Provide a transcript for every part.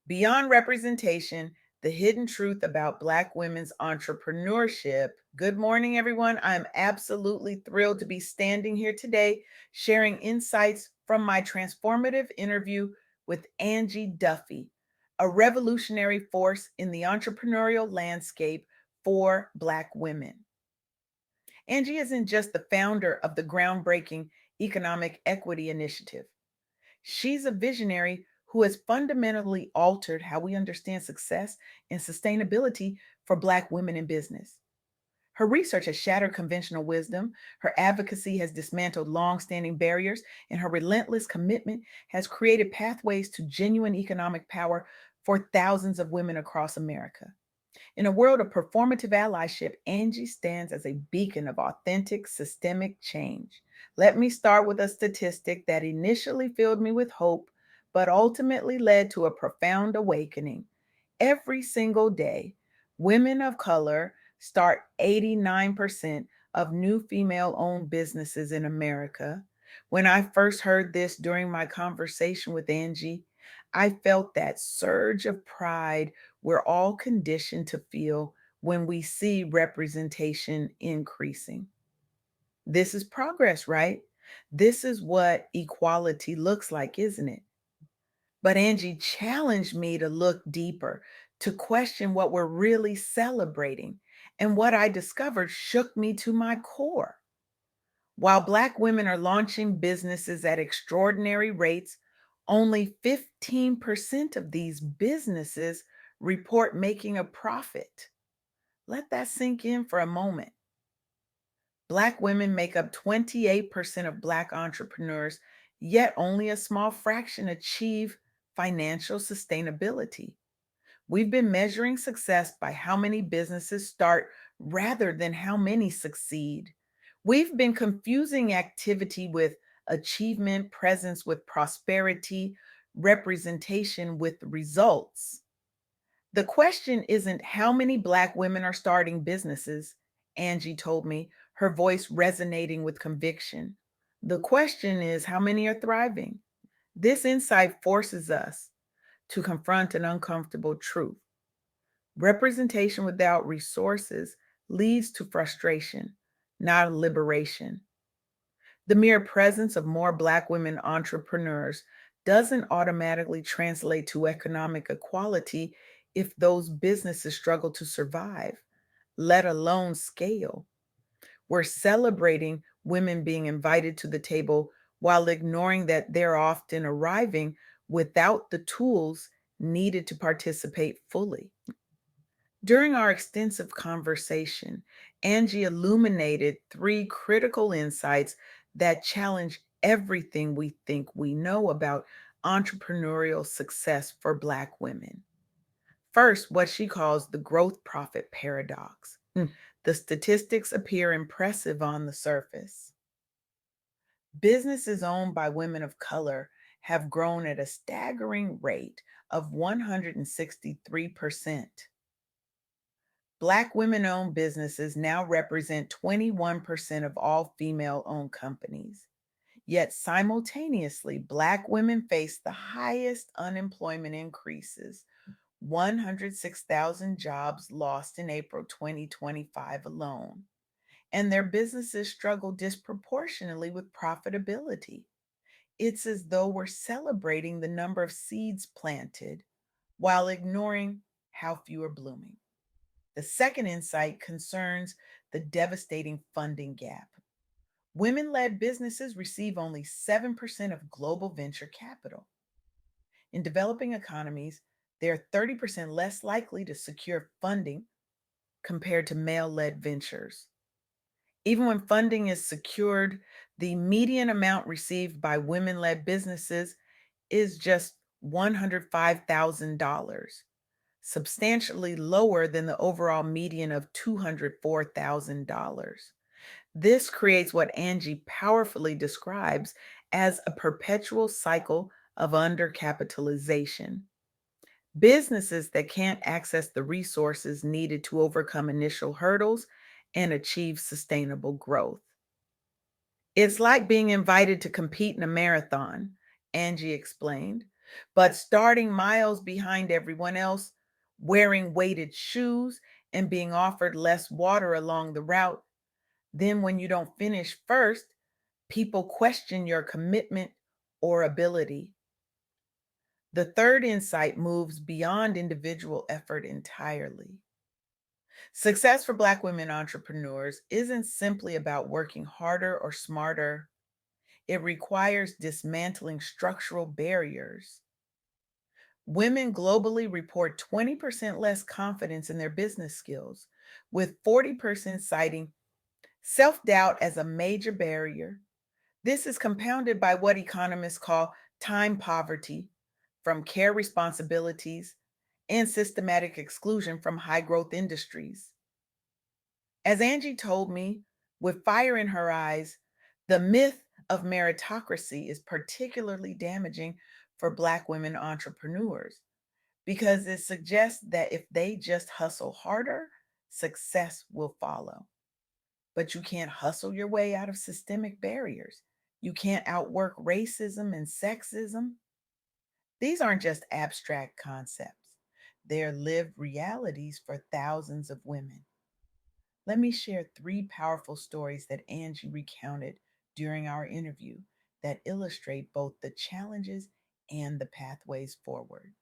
Beyond representation, the hidden truth about Black women's entrepreneurship. Good morning, everyone. I'm absolutely thrilled to be standing here today sharing insights from my transformative interview with Angie Duffy, a revolutionary force in the entrepreneurial landscape for Black women. Angie isn't just the founder of the groundbreaking Economic Equity Initiative. She's a visionary who has fundamentally altered how we understand success and sustainability for Black women in business. Her research has shattered conventional wisdom, her advocacy has dismantled long-standing barriers, and her relentless commitment has created pathways to genuine economic power for thousands of women across America. In a world of performative allyship, Angie stands as a beacon of authentic systemic change. Let me start with a statistic that initially filled me with hope, but ultimately led to a profound awakening. Every single day, women of color start 89% of new female owned businesses in America. When I first heard this during my conversation with Angie, I felt that surge of pride we're all conditioned to feel when we see representation increasing. This is progress, right? This is what equality looks like, isn't it? But Angie challenged me to look deeper, to question what we're really celebrating. And what I discovered shook me to my core. While Black women are launching businesses at extraordinary rates, only 15% of these businesses report making a profit. Let that sink in for a moment. Black women make up 28% of Black entrepreneurs, yet only a small fraction achieve financial sustainability. We've been measuring success by how many businesses start rather than how many succeed. We've been confusing activity with achievement, presence with prosperity, representation with results. The question isn't how many Black women are starting businesses, Angie told me, her voice resonating with conviction. The question is how many are thriving. This insight forces us to confront an uncomfortable truth. Representation without resources leads to frustration, not liberation. The mere presence of more Black women entrepreneurs doesn't automatically translate to economic equality if those businesses struggle to survive, let alone scale. We're celebrating women being invited to the table while ignoring that they're often arriving without the tools needed to participate fully. During our extensive conversation, Angie illuminated three critical insights that challenge everything we think we know about entrepreneurial success for Black women. First, what she calls the growth profit paradox. The statistics appear impressive on the surface. Businesses owned by women of color have grown at a staggering rate of 163%. Black women owned businesses now represent 21% of all female owned companies. Yet simultaneously, Black women face the highest unemployment increases, 106,000 jobs lost in April 2025 alone. And their businesses struggle disproportionately with profitability. It's as though we're celebrating the number of seeds planted while ignoring how few are blooming. The second insight concerns the devastating funding gap. Women led businesses receive only 7% of global venture capital. In developing economies, they're 30% less likely to secure funding compared to male led ventures. Even when funding is secured, the median amount received by women led businesses is just $105,000, substantially lower than the overall median of $204,000. This creates what Angie powerfully describes as a perpetual cycle of undercapitalization. Businesses that can't access the resources needed to overcome initial hurdles and achieve sustainable growth. It's like being invited to compete in a marathon, Angie explained, But starting miles behind everyone else, wearing weighted shoes, and being offered less water along the route, then when you don't finish first, people question your commitment or ability. The third insight moves beyond individual effort entirely. Success for Black women entrepreneurs isn't simply about working harder or smarter. It requires dismantling structural barriers. Women globally report 20% less confidence in their business skills, with 40% citing self doubt as a major barrier. This is compounded by what economists call time poverty from care responsibilities and systematic exclusion from high growth industries. As Angie told me, with fire in her eyes, the myth of meritocracy is particularly damaging for Black women entrepreneurs because it suggests that if they just hustle harder, success will follow. But you can't hustle your way out of systemic barriers. You can't outwork racism and sexism. These aren't just abstract concepts, they're lived realities for thousands of women. Let me share three powerful stories that Angie recounted during our interview that illustrate both the challenges and the pathways forward.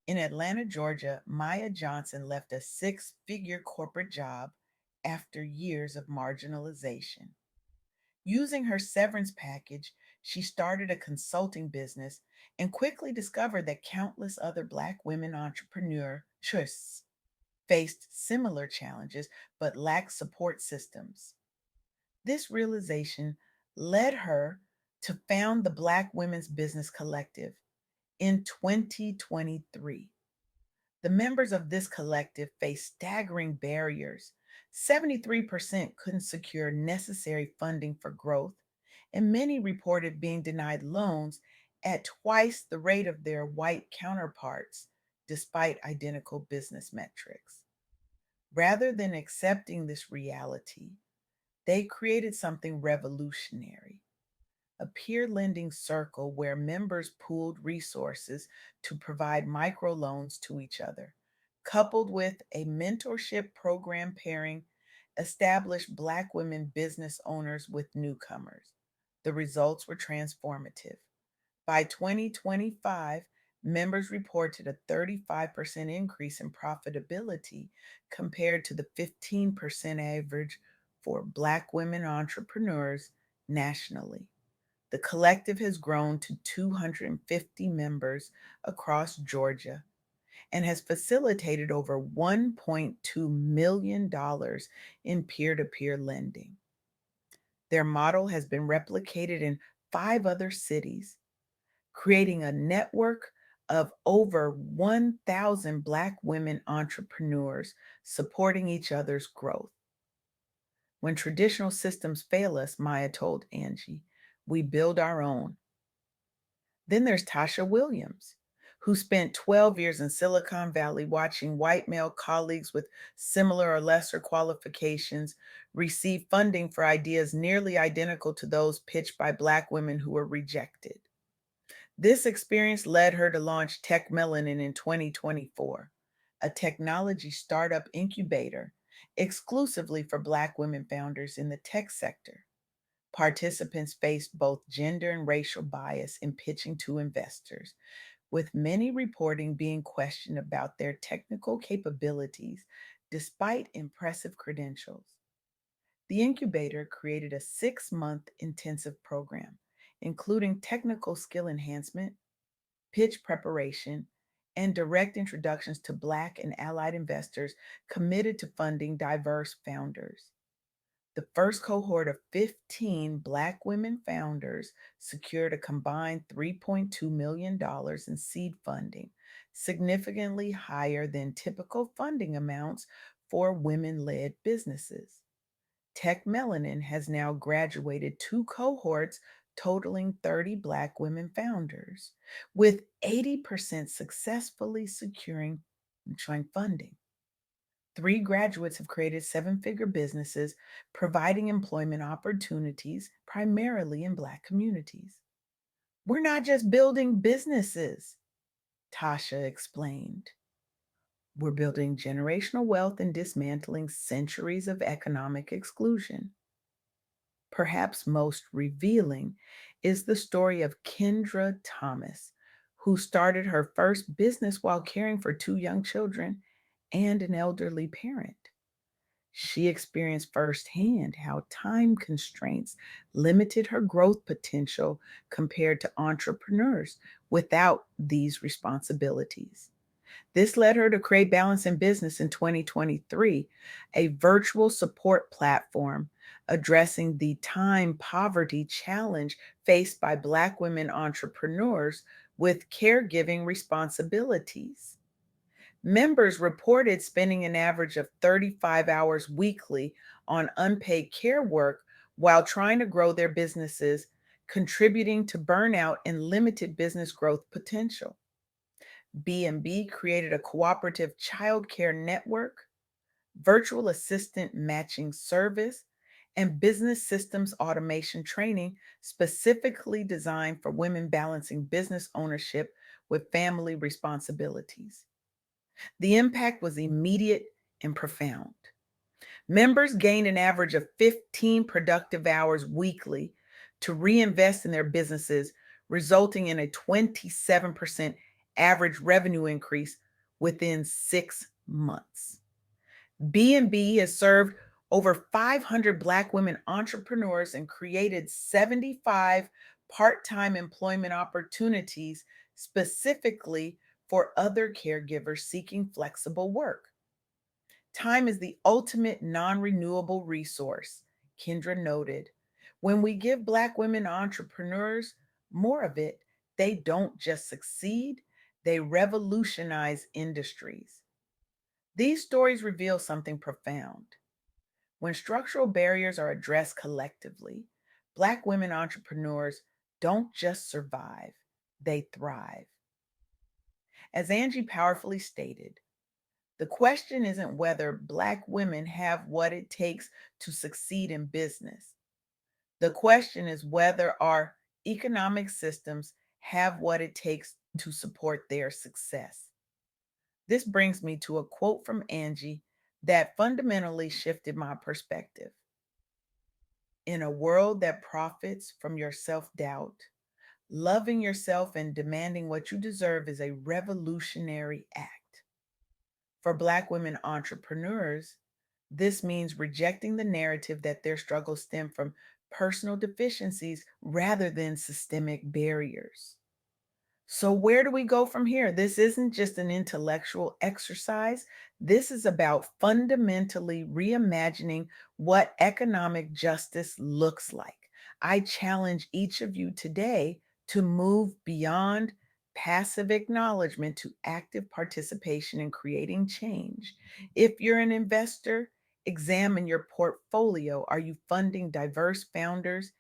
In Atlanta, Georgia, Maya Johnson left a six-figure corporate job after years of marginalization. Using her severance package, she started a consulting business and quickly discovered that countless other Black women entrepreneurs faced similar challenges but lacked support systems. This realization led her to found the Black Women's Business Collective in 2023. The members of this collective faced staggering barriers. 73% couldn't secure necessary funding for growth, and many reported being denied loans at twice the rate of their white counterparts, despite identical business metrics. Rather than accepting this reality, they created something revolutionary, a peer lending circle where members pooled resources to provide microloans to each other, coupled with a mentorship program pairing established Black women business owners with newcomers. The results were transformative. By 2025, members reported a 35% increase in profitability compared to the 15% average for Black women entrepreneurs nationally. The collective has grown to 250 members across Georgia and has facilitated over $1.2 million in peer to peer lending. Their model has been replicated in five other cities, creating a network of over 1,000 Black women entrepreneurs supporting each other's growth. When traditional systems fail us, Maya told Angie, we build our own. Then there's Tasha Williams, who spent 12 years in Silicon Valley watching white male colleagues with similar or lesser qualifications receive funding for ideas nearly identical to those pitched by Black women who were rejected. This experience led her to launch Tech Melanin in 2024, a technology startup incubator exclusively for Black women founders in the tech sector. Participants faced both gender and racial bias in pitching to investors, with many reporting being questioned about their technical capabilities despite impressive credentials. The incubator created a 6-month intensive program, including technical skill enhancement, pitch preparation, and direct introductions to Black and allied investors committed to funding diverse founders. The first cohort of 15 Black women founders secured a combined $3.2 million in seed funding, significantly higher than typical funding amounts for women led businesses. Tech Melanin has now graduated two cohorts totaling 30 Black women founders, with 80% successfully securing joint funding. Three graduates have created seven-figure businesses, providing employment opportunities primarily in Black communities. We're not just building businesses, Tasha explained. We're building generational wealth and dismantling centuries of economic exclusion. Perhaps most revealing is the story of Kendra Thomas, who started her first business while caring for two young children and an elderly parent. She experienced firsthand how time constraints limited her growth potential compared to entrepreneurs without these responsibilities. This led her to create Balance in Business in 2023, a virtual support platform addressing the time poverty challenge faced by Black women entrepreneurs with caregiving responsibilities. Members reported spending an average of 35 hours weekly on unpaid care work while trying to grow their businesses, contributing to burnout and limited business growth potential. B&B created a cooperative childcare network, virtual assistant matching service, and business systems automation training specifically designed for women balancing business ownership with family responsibilities. The impact was immediate and profound. Members gained an average of 15 productive hours weekly to reinvest in their businesses, resulting in a 27% average revenue increase within 6 months. B&B has served over 500 Black women entrepreneurs and created 75 part-time employment opportunities specifically for other caregivers seeking flexible work. Time is the ultimate non renewable resource, Kendra noted. When we give Black women entrepreneurs more of it, they don't just succeed, they revolutionize industries. These stories reveal something profound. When structural barriers are addressed collectively, Black women entrepreneurs don't just survive, they thrive. As Angie powerfully stated, the question isn't whether Black women have what it takes to succeed in business. The question is whether our economic systems have what it takes to support their success. This brings me to a quote from Angie that fundamentally shifted my perspective. In a world that profits from your self doubt, loving yourself and demanding what you deserve is a revolutionary act. For Black women entrepreneurs, this means rejecting the narrative that their struggles stem from personal deficiencies rather than systemic barriers. So, where do we go from here? This isn't just an intellectual exercise. This is about fundamentally reimagining what economic justice looks like. I challenge each of you today to move beyond passive acknowledgement to active participation in creating change. If you're an investor, examine your portfolio. Are you funding diverse founders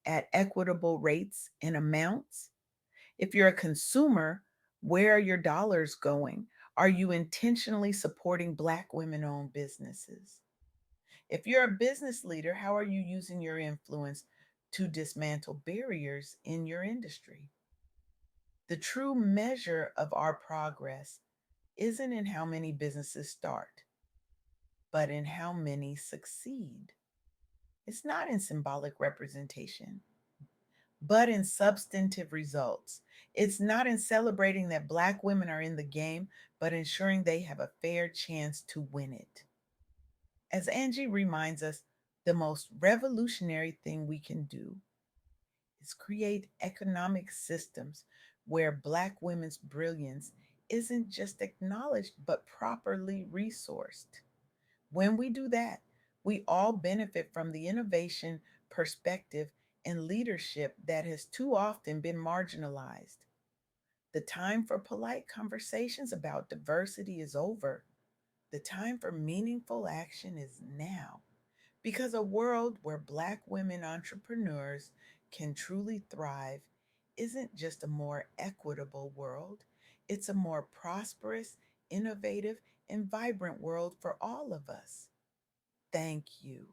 at equitable rates and amounts? If you're a consumer, where are your dollars going? Are you intentionally supporting Black women owned businesses? If you're a business leader, how are you using your influence to dismantle barriers in your industry? The true measure of our progress isn't in how many businesses start, but in how many succeed. It's not in symbolic representation, but in substantive results. It's not in celebrating that Black women are in the game, but ensuring they have a fair chance to win it. As Angie reminds us, the most revolutionary thing we can do is create economic systems where Black women's brilliance isn't just acknowledged, but properly resourced. When we do that, we all benefit from the innovation, perspective, and leadership that has too often been marginalized. The time for polite conversations about diversity is over. The time for meaningful action is now. Because a world where Black women entrepreneurs can truly thrive isn't just a more equitable world, it's a more prosperous, innovative, and vibrant world for all of us. Thank you.